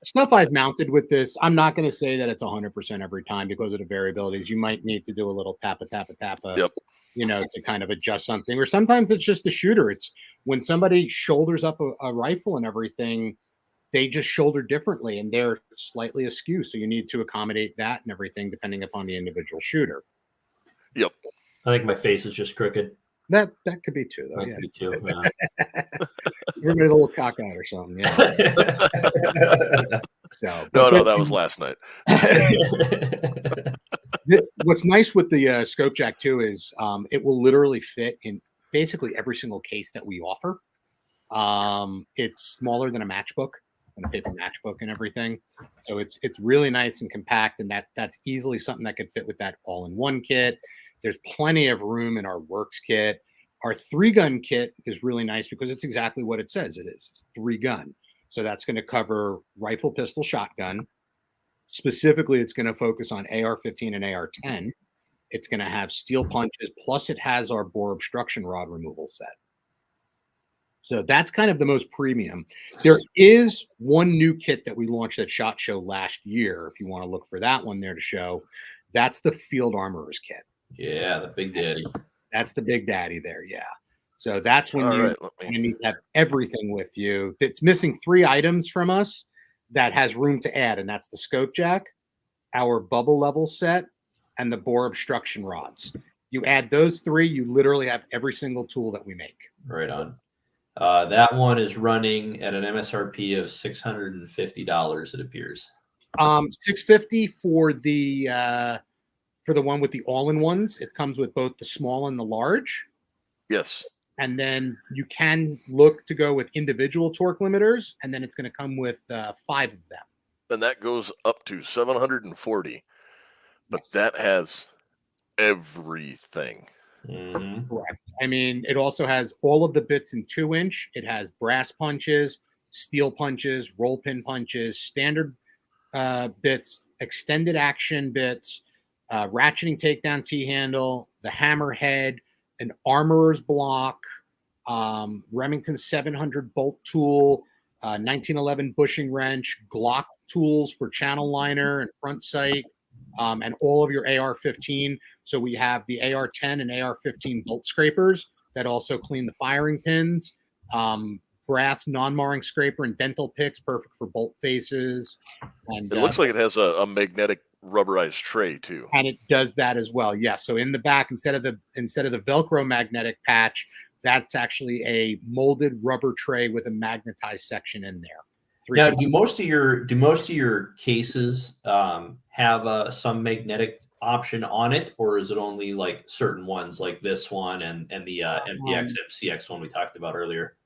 stuff I've mounted with this. I'm not going to say that it's 100% every time because of the variabilities. You might need to do a little tappa. Yep. To kind of adjust something, or sometimes it's just the shooter. It's when somebody shoulders up a rifle and everything. They just shoulder differently and they're slightly askew. So you need to accommodate that and everything depending upon the individual shooter. Yep. I think my face is just crooked. That could be too, though. That could be too. Yeah. Everybody's a little cockeyed or something. Yeah. No, that was last night. What's nice with the Scope Jack too is it will literally fit in basically every single case that we offer. It's smaller than a matchbook. And a paper matchbook and everything, so it's really nice and compact, and that's easily something that could fit with that all-in-one kit. There's plenty of room in our works kit. Our 3-gun kit is really nice because it's exactly what it says it is. It's 3-gun, so that's going to cover rifle, pistol, shotgun. Specifically, it's going to focus on AR-15 and AR-10. It's going to have steel punches, plus it has our bore obstruction rod removal set. So that's kind of the most premium. There is one new kit that we launched at SHOT Show last year. If you want to look for that one there to show, that's the Field Armorer's kit. Yeah, the big daddy. That's the big daddy there. Yeah. So that's when you need to have everything with you. It's missing 3 items from us that has room to add, and that's the Scope Jack, our bubble level set, and the bore obstruction rods. You add those 3, you literally have every single tool that we make. Right on. That one is running at an MSRP of $650. It appears. $650 for the one with the all-in-ones. It comes with both the small and the large. Yes. And then you can look to go with individual torque limiters, and then it's going to come with 5 of them. And that goes up to 740, but yes. That has everything. Mm-hmm. Correct. I mean, it also has all of the bits in 2-inch. It has brass punches, steel punches, roll pin punches, standard bits, extended action bits, ratcheting takedown T-handle, the hammerhead, an armorer's block, Remington 700 bolt tool, 1911 bushing wrench, Glock tools for channel liner and front sight, and all of your AR-15. So we have the AR-10 and AR-15 bolt scrapers that also clean the firing pins, brass non-marring scraper and dental picks, perfect for bolt faces. And it looks like it has a magnetic rubberized tray too. And it does that as well. Yeah. So in the back, instead of the Velcro magnetic patch, that's actually a molded rubber tray with a magnetized section in there. Now, do most of your cases have some magnetic option on it, or is it only like certain ones, like this one and the MPX MCX one we talked about earlier?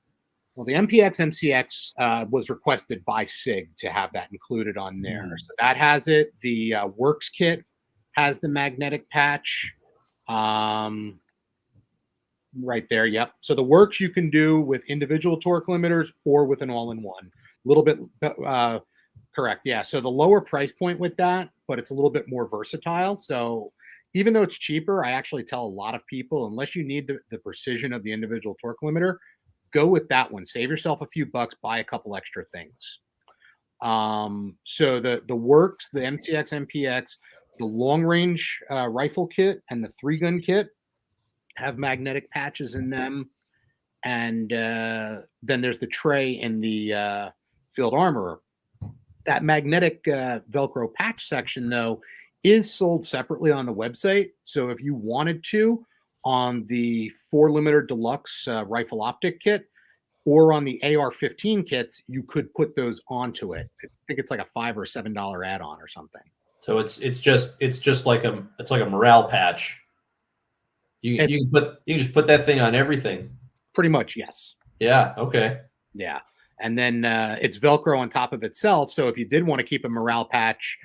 Well, the MPX MCX was requested by SIG to have that included on there. So that has it. The Works kit has the magnetic patch right there. Yep. So the Works you can do with individual torque limiters or with an all-in-one. A little bit correct. Yeah. So the lower price point with that, but it's a little bit more versatile. So even though it's cheaper, I actually tell a lot of people, unless you need the precision of the individual torque limiter, go with that one. Save yourself a few bucks, buy a couple extra things. So the Works, the MCX, MPX, the long range rifle kit and the 3-gun kit have magnetic patches in them. And then there's the tray in the Field Armorer. That magnetic Velcro patch section, though, is sold separately on the website. So if you wanted to, on the 4 limiter deluxe rifle optic kit or on the AR-15 kits, you could put those onto it. I think it's like a $5 or $7 add-on or something. So it's just like a morale patch. You can just put that thing on everything. Pretty much, yes. Yeah. Okay. Yeah. And then it's Velcro on top of itself. So if you did want to keep a morale patch,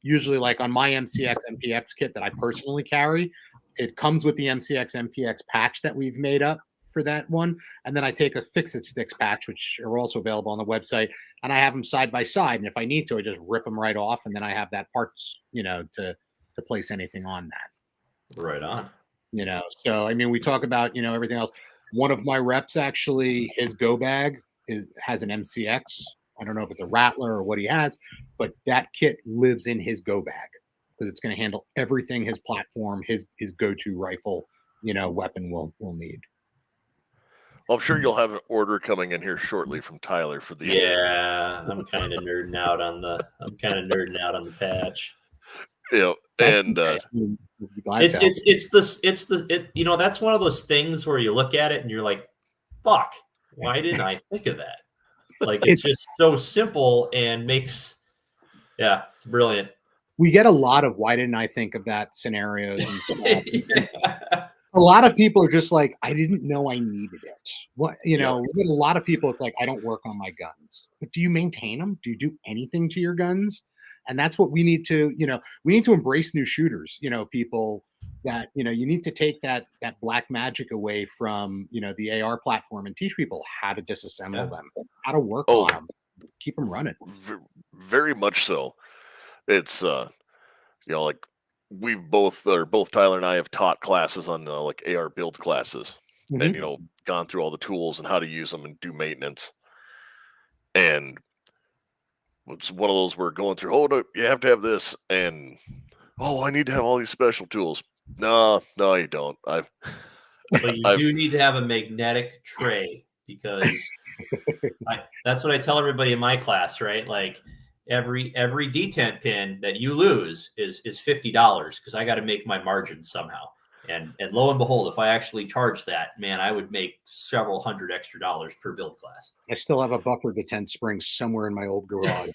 usually like on my MCX MPX kit that I personally carry, it comes with the MCX MPX patch that we've made up for that one. And then I take a Fix-It Sticks patch, which are also available on the website, and I have them side by side. And if I need to, I just rip them right off. And then I have that parts, to place anything on that. Right on. So, I mean, we talk about, everything else. One of my reps, actually, his go bag has an MCX. I don't know if it's a Rattler or what he has, but that kit lives in his go bag because it's going to handle everything his platform, his go-to rifle, weapon will need. Well, I'm sure you'll have an order coming in here shortly from Tyler for the. Yeah, I'm kind of nerding out on the patch. And that's one of those things where you look at it and you're like, fuck, why didn't I think of that? Like, it's just so simple and it's brilliant. We get a lot of why didn't I think of that scenarios and stuff. Yeah. A lot of people are just like, I didn't know I needed it. What we get a lot of people, it's like, I don't work on my guns. But do you maintain them? Do you do anything to your guns? And that's what we need to, we need to embrace new shooters, people that, you need to take that black magic away from, the AR platform and teach people how to disassemble them, how to work on them, keep them running. Very much so. It's, like both Tyler and I have taught classes on like AR build classes and, gone through all the tools and how to use them and do maintenance. And it's one of those we're going through. Oh, no, you have to have this, and I need to have all these special tools. No, you don't. But you do need to have a magnetic tray because that's what I tell everybody in my class, right? Like every detent pin that you lose is $50 because I got to make my margins somehow. And lo and behold, if I actually charged that, man, I would make several $100 extra per build class. I still have a buffer detent spring somewhere in my old garage.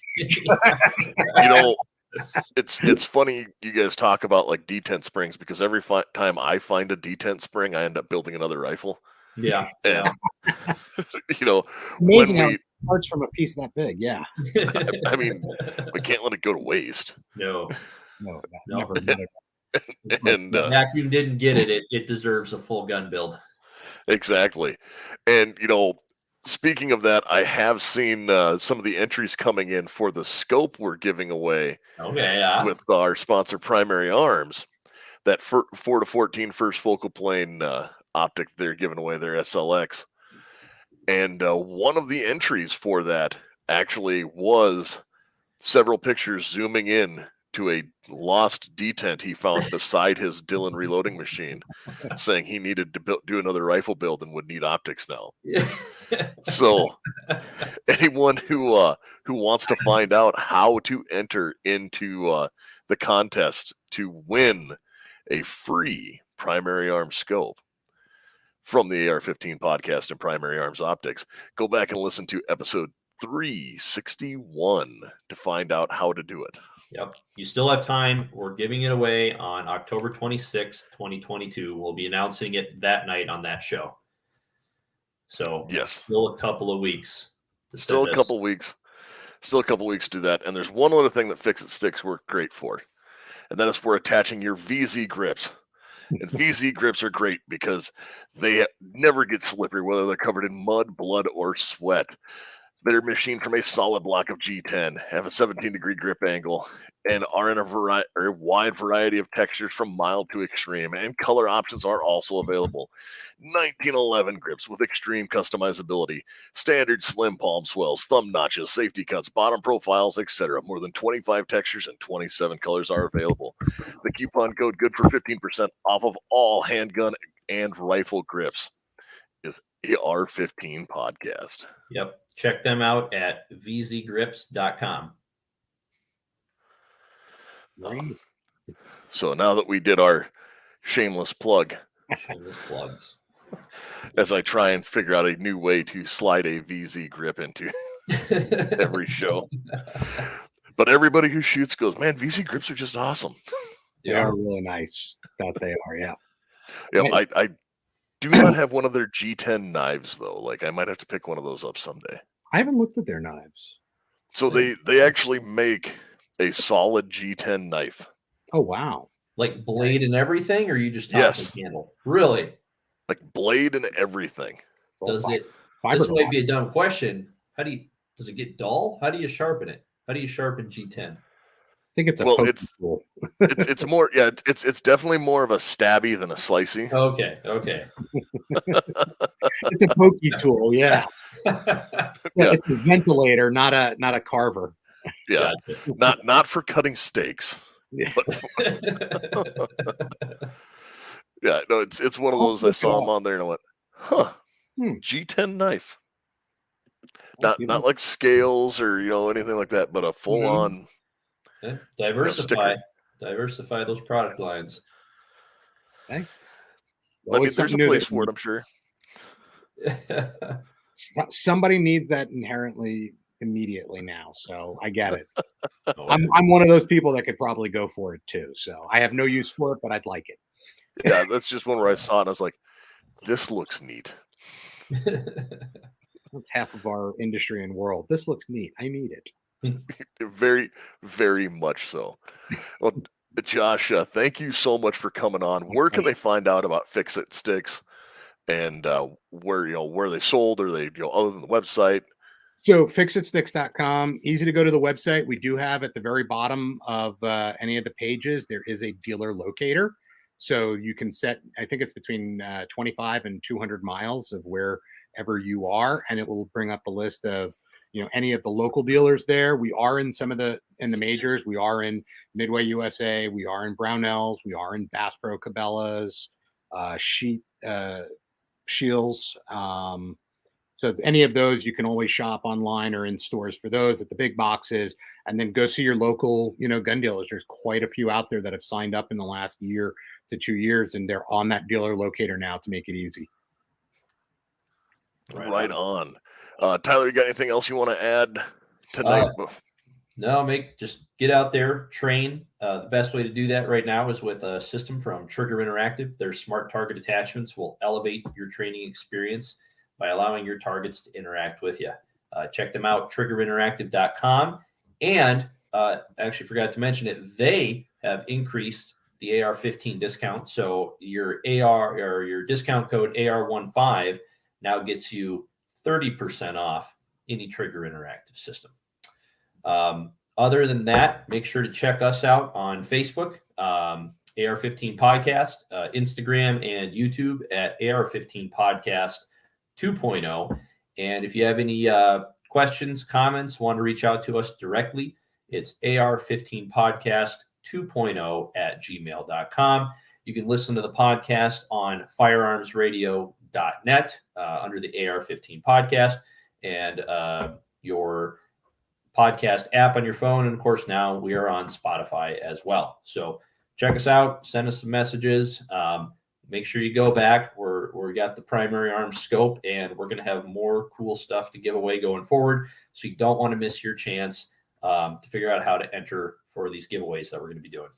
It's funny you guys talk about like detent springs because every time I find a detent spring, I end up building another rifle. Yeah. And, amazing how it starts from a piece that big. Yeah. I mean, we can't let it go to waste. No. Never. And vacuum didn't get it. It deserves a full gun build. Exactly. And Speaking of that, I have seen some of the entries coming in for the scope we're giving away Okay, yeah. with our sponsor, Primary Arms. That 4 to 14 first focal plane optic they're giving away, their SLX. And one of the entries for that actually was several pictures zooming in to a lost detent he found beside his Dillon reloading machine, saying he needed to do another rifle build and would need optics now. So anyone who wants to find out how to enter into the contest to win a free Primary Arms scope from the AR-15 podcast and Primary Arms Optics, go back and listen to episode 361 to find out how to do it. Yep. You still have time. We're giving it away on October 26th, 2022. We'll be announcing it that night on that show. So Yes, still a couple of weeks. Still a couple weeks to do that. And there's one other thing that Fix It Sticks work great for, and that is for attaching your VZ grips. And VZ grips are great because they never get slippery, whether they're covered in mud, blood, or sweat. They're machined from a solid block of G10, have a 17-degree grip angle, and are in a wide variety of textures from mild to extreme. And color options are also available. 1911 grips with extreme customizability, standard slim palm swells, thumb notches, safety cuts, bottom profiles, etc. More than 25 textures and 27 colors are available. The coupon code good for 15% off of all handgun and rifle grips is AR-15 podcast. Yep. Check them out at vzgrips.com. So now that we did our shameless plug, Shameless plugs. as I try and figure out a new way to slide a VZ grip into every show. But everybody who shoots goes, man, VZ grips are just awesome. They are really nice. That they are, yeah. Yeah, I do not have one of their G10 knives though. Like I might have to pick one of those up someday. I haven't looked at their knives. So they actually make a solid G10 knife. Oh wow! Like blade and everything, or you just talking handle? Really? Like blade and everything. Does it? This might be a dumb question. Does it get dull? How do you sharpen it? How do you sharpen G10? I think it's a tool. it's more it's definitely more of a stabby than a slicey. Okay. It's a pokey tool, yeah. It's a ventilator, not a carver. Yeah, gotcha. not for cutting steaks. Yeah, yeah, no, it's one of those. I saw them on there and I went, huh, G10 knife. Not like scales or anything like that, but a full on. Yeah. Diversify those product lines. Okay. I mean, there's a place for it, I'm sure. Somebody needs that inherently immediately now, so I get it. I'm one of those people that could probably go for it too. So I have no use for it, but I'd like it. Yeah, that's just one where I saw it and I was like, this looks neat. That's half of our industry and world. This looks neat. I need it. Very, very much so. Well, Josh, thank you so much for coming on. Where can they find out about Fix It Sticks, and where they sold, or they other than the website? So fixitsticks.com, easy to go to the website. We do have at the very bottom of any of the pages, there is a dealer locator. So you can set, I think it's between 25 and 200 miles of wherever you are, and it will bring up a list of any of the local dealers there. We are in in the majors. We are in Midway USA. We are in Brownells. We are in Bass Pro Cabela's, Shields. So any of those, you can always shop online or in stores for those at the big boxes, and then go see your local, gun dealers. There's quite a few out there that have signed up in the last year to 2 years, and they're on that dealer locator now to make it easy. Right on. Tyler, you got anything else you want to add tonight? No, just get out there, train. The best way to do that right now is with a system from Trigger Interactive. Their smart target attachments will elevate your training experience by allowing your targets to interact with you. Check them out, triggerinteractive.com. And actually forgot to mention it, they have increased the AR-15 discount. So your AR or your discount code AR-15 now gets you 30% off any Trigger interactive system. Other than that, make sure to check us out on Facebook, AR-15 Podcast, Instagram, and YouTube at AR-15 Podcast 2.0. And if you have any questions, comments, want to reach out to us directly, it's AR-15 Podcast 2.0 at gmail.com. You can listen to the podcast on firearmsradio.net under the AR-15 podcast and your podcast app on your phone. And of course, now we are on Spotify as well. So check us out, send us some messages. Make sure you go back. We got the primary arms scope, and we're going to have more cool stuff to give away going forward. So you don't want to miss your chance to figure out how to enter for these giveaways that we're going to be doing.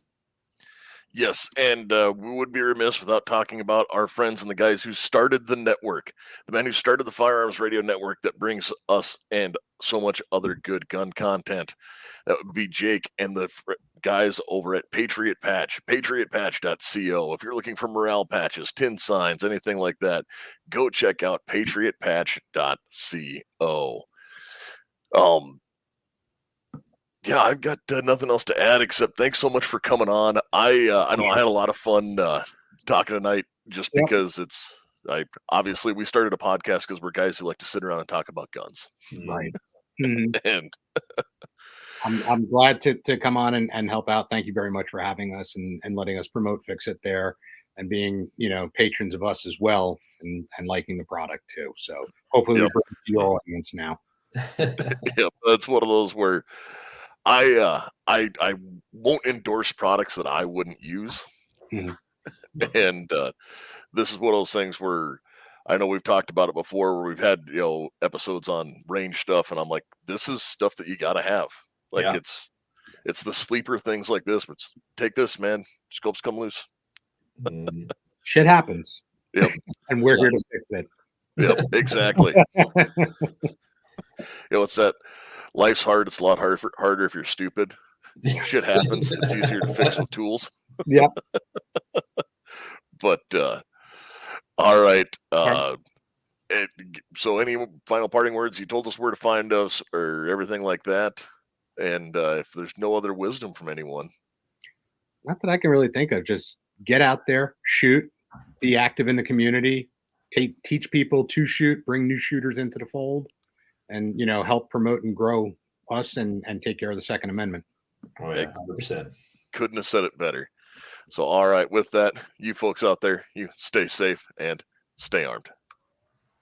Yes, and we would be remiss without talking about our friends and the guys who started the network, the man who started the Firearms Radio Network that brings us and so much other good gun content. That would be Jake and the guys over at Patriot Patch, patriotpatch.co. If you're looking for morale patches, tin signs, anything like that, go check out patriotpatch.co. Yeah, I've got nothing else to add except thanks so much for coming on. I know I had a lot of fun talking tonight just because obviously we started a podcast because we're guys who like to sit around and talk about guns. Right. And I'm glad to come on and help out. Thank you very much for having us and letting us promote Fix It there and being, patrons of us as well and liking the product too. So hopefully we bring it to your audience now. Yeah, that's one of those where I won't endorse products that I wouldn't use. And this is one of those things where I know we've talked about it before where we've had, episodes on range stuff. And I'm like, this is stuff that you got to have. Like it's the sleeper things like this, but take this, man. Scopes come loose. Shit happens. Yep. And we're here to fix it. Yep, exactly. It's that life's hard. It's a lot harder if you're stupid. Shit happens. It's easier to fix with tools. Yep. But all right. So any final parting words? You told us where to find us or everything like that. And if there's no other wisdom from anyone. Not that I can really think of. Just get out there, shoot, be active in the community, teach people to shoot, bring new shooters into the fold, and help promote and grow us and take care of the Second Amendment. Oh yeah, 100%. Couldn't have said it better. So all right, with that, you folks out there, you stay safe and stay armed.